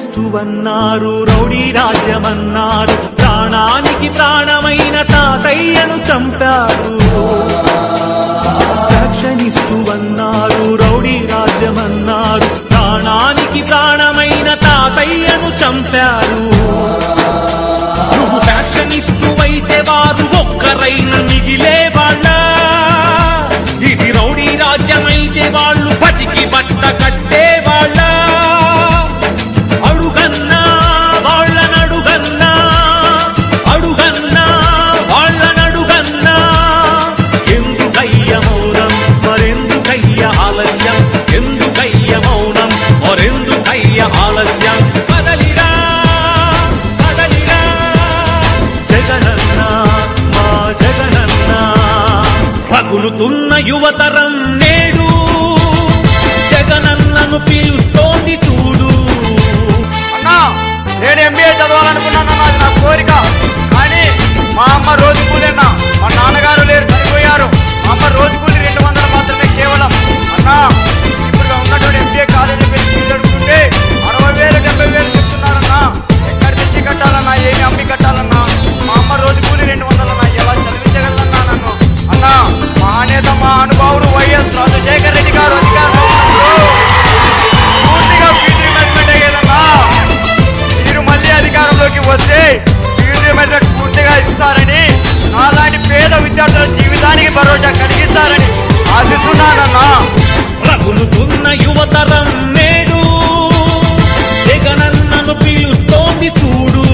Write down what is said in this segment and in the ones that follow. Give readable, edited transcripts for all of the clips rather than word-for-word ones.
ఫ్యాక్షనిస్టువన్నారు rowdy రాజ్యమన్నారు ప్రాణానికి ప్రాణమైన తాతయ్యను చంపారు ఫ్యాక్షనిస్టువన్నారు రౌడీ రాజ్యమన్నారు ప్రాణానికి ప్రాణమైన తాతయ్యను చంపారు నువ్వు ఫ్యాక్షనిస్టువైతే వారు ఒక్కరైనా మిగిలే వాళ్ళ ఇది రౌడీ రాజ్యమైతే వాళ్ళు బతికి బట్ట కట్టే వాళ్ళ అడుగన్నా వాళ్ళనడుగన్నా అడుగన్నా వాళ్ళనడుగన్నా ఎందుకయ్య మౌనం మరెందుకయ్య ఆలస్యం ఎందుకయ్య మౌనం మరెందుకయ్య ఆలస్యం కదలిరా కదలిరా జగనన్న మా జగనన్న పగులుతున్న యువతరం నేడు జగనన్నను పిలుస్తోంది చూడు అన్నా నేను ఎంబీఏ చదవాలనుకున్నాను అది నా కోరిక కానీ మా అమ్మ రోజు కూలీనా మా నాన్నగారు లేరు చనిపోయారు మా అమ్మ రోజు కూలి 200 మాత్రమే కేవలం అన్నా ఇప్పుడు ఉన్నటువంటి ఎంబీఏ కాలేజీ ఫీజు అడుగుతుంటే 60,000 70,000 చెప్తున్నారన్నా ఎక్కడ తెచ్చి కట్టాలన్నా ఏమి అమ్మి కట్టాలన్నా మా అమ్మ రోజు కూలి 200 అన్నా ఎలా చదివించగలన్నా నన్ను అన్నా మా నేత మా అనుభవుడు వైఎస్ రాజశేఖర రెడ్డి గారు అధికారంలో పూర్తిగా ఫీజు రీయింబర్స్మెంట్ అయ్యేదన్నా మీరు మళ్ళీ అధికారంలోకి వస్తే ఫీజు రీయింబర్స్మెంట్ పూర్తిగా ఇస్తారని నాలాంటి పేద విద్యార్థుల జీవితానికి భరోసా కలిగిస్తారని ఆశిస్తున్నానన్నా రగులుతున్న యువతరం నేడు జగనన్నను పిలుస్తోంది చూడు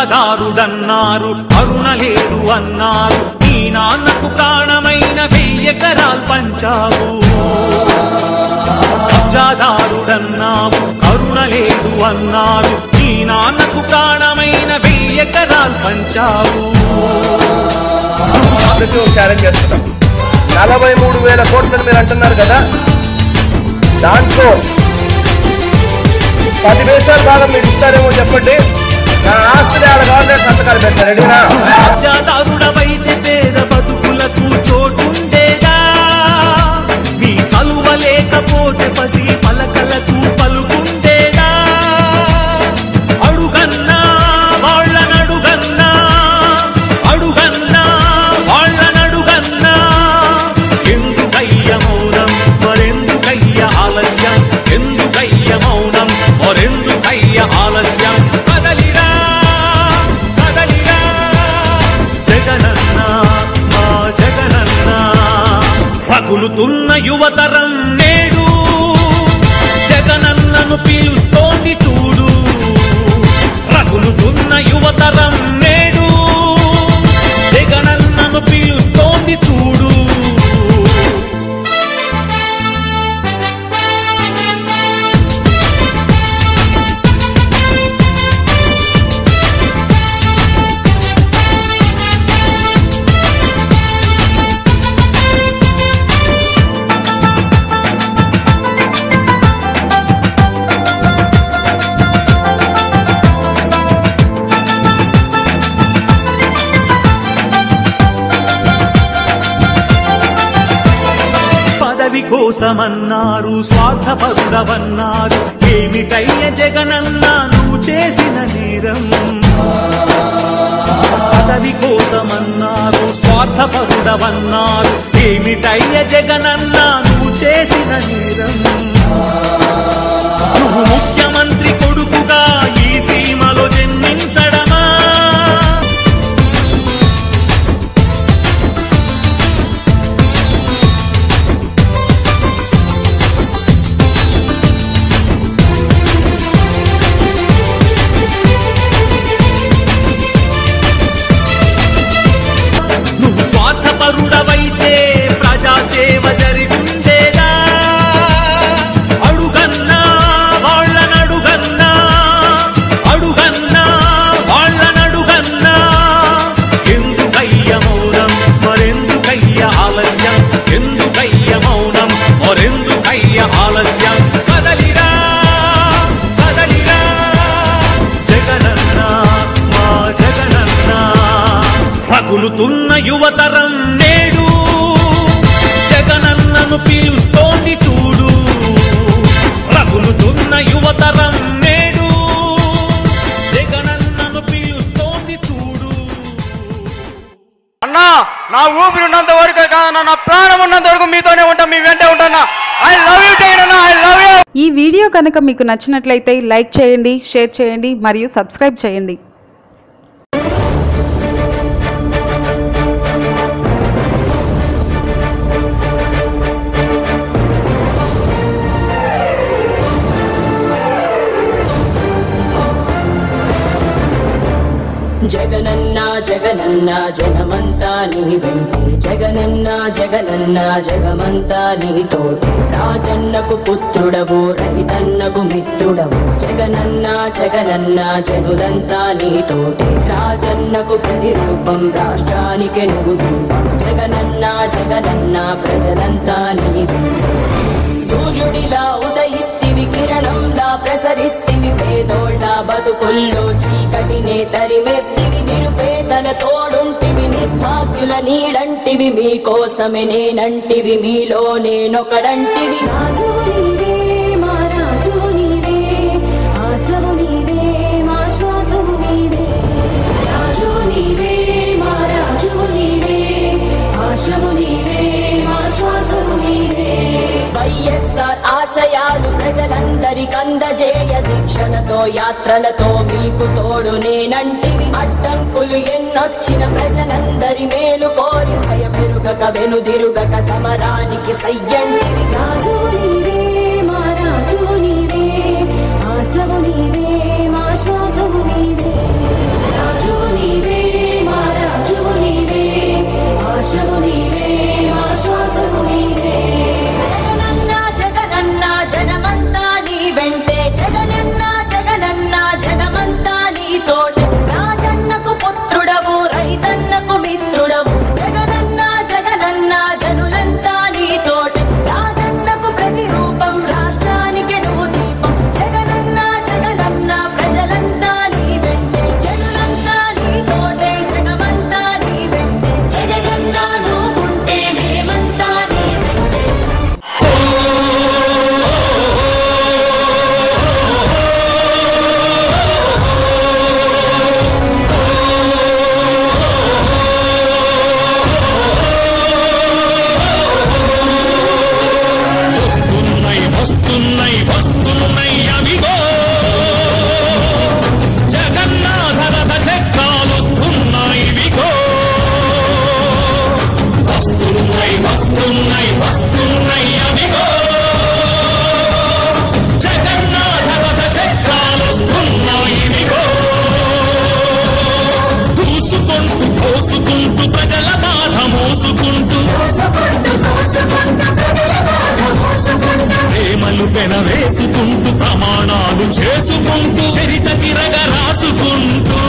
కబ్జాదారుడన్నారు అరుణ లేడు అన్నారు నీ నాన్నకు ప్రాణమైన 1000 ఎకరాలు పంచావు కబ్జాదారుడన్నావు కరుణ లేదు అన్నారు నీ నాన్నకు ప్రాణమైన 1000 ఎకరాలు పంచావు ఛాలెంజ్ చేస్తున్నాం 43,000 కోట్లని మీరు అంటున్నారు కదా దాంట్లో 10 పైసల భాగం మీరు ఇస్తారేమో చెప్పండి నా ఆస్తి గవర్నమెంట్ సంతకాలు పెట్టారు రెడీనా కబ్జాదారుడవైతే పేద బతుకులకు చోటుండేదా నీ చలువ లేకపోతే పసి పలకలకు పలుకుండేదా అడుగన్నా వాళ్ళనడుగన్నా అడుగన్నా వాళ్ళనడుగన్నా ఎందుకయ్య మౌనం మరెందుకయ్య ఆలస్యం ఎందుకయ్య మౌనం మరెందుకయ్య ఆలస్యం కదలిరా కదలిరా జగనన్న మా జగనన్న పగులుతున్న యువతరం నేడు జగనన్నను పిలుస్తోంది చూడు రగులుతున్న యువతరం నేడు జగనన్నను పిలుస్తోంది చూడు పదవి కోసమన్నారు స్వార్థపరుడవన్నారు ఏమిటయ్య జగనన్న నువ్వు చేసిన నేరం పదవి కోసమన్నారు స్వార్థపరుడవన్నారు ఏమిటయ్య జగనన్న నువ్వు చేసిన నేరం నువ్వు ముఖ్యమంత్రి కొడుకుగా ఈ సీమలో జన్మించడమా రగులుతున్న యువతరం నేడు జగనన్నను పిలుస్తోంది చూడు. రగులుతున్న యువతరం నేడు జగనన్నను పిలుస్తోంది చూడు. అన్నా నా ఊపిరి ఉన్నంత వరకు కాదన్నా, నా ప్రాణం ఉన్నంత వరకు మీతోనే ఉంటా, మీ వెంటే ఉంటా. I love you Jagananna, I love you. ఈ వీడియో కనుక మీకు నచ్చినట్లయితే లైక్ చేయండి, షేర్ చేయండి మరియు సబ్స్క్రైబ్ చేయండి. జగనన్న జగనన్న జగమంతా నీ వెంటే, జగనన్న జగనన్న జగమంతా నీ తోటే. రాజన్నకు పుత్రుడవు, రైతన్నకు మిత్రుడవు. జగనన్న జగనన్న జనులంతా నీ తోటే. రాజన్నకు ప్రతిరూపం, రాష్ట్రానికి నువ్వు రూపం. జగనన్న జగనన్న ప్రజలంతా నీ వెంటే. సూర్యుడిలా ఉదయిస్తివి, కిరణంలా ప్రసరిస్తివి. పేదోళ్ళ బతుకుల్లో చీకటినే తరిమేస్తివి. నిరుపేదల తోడుంటివి, నిర్భాగ్యుల నీడంటివి. మీకోసమే నేనంటివి, మీలో నేనొకడంటివి. రాజు నీవే, మా రాజు నీవే, ఆశవు నీవే, మా శ్వాసవు నీవే. రాజు నీవే, మా రాజు నీవే, ఆశవు నీవే, మా శ్వాసవు నీవే. వైఎస్ఆర్ ఆశయాలు ప్రజలందరికందజేయ, దీక్షలతో యాత్రలతో మీకు తోడు నేనంటివి. అడ్డంకులు ఎన్నొచ్చిన ప్రజలందరి మేలు కోరి, భయమెరుగక వెనుదిరుగక సమరానికి సయ్యంటివి. రాజు నీవే, మా రాజు నీవే, ఆశవు నీవే, మా శ్వాసవు నీవే. రాజు నీవే, మా రాజు నీవే, ఆశవు నీవే, మా శ్వాసవు నీవే. జగనన్న జగనన్న జనమంతా నీ వెంటే, జగనన్న జగనన్న జగమంతా నీ తోటే. రాజన్నకు పుత్రుడవు, రైతన్నకు మిత్రుడవు. జగనన్న జగనన్న జనులంతా నీ తోటే. రాజన్నకు ప్రతిరూపం, రాష్ట్రానికి నువ్వు దీపం. జగనన్న జగనన్న ప్రజలంతా నీ వెంటే, జనులంతా నీ తోటే. జగమంతా నీ వెంటే, జగనన్న నువ్వుంటే మేమంతా నీ వెంటే. వస్తున్నాయి వస్తున్నాయి వస్తున్నాయి అవిగో జగన్నాథ రథ చక్రాలొస్తున్నాయి విగో. వస్తున్నాయి వస్తున్నాయి వస్తున్నాయి అవిగో జగన్నాథ రథ చక్రాలొస్తున్నాయి విగో. దూసుకుంటూ కోసుకుంటూ ప్రజల బాధ మోసుకుంటూ, ప్రేమలు పెనవేసుకుంటూ, ప్రమాణాలు చేసుకుంటూ, చరిత తిరగ రాసుకుంటూ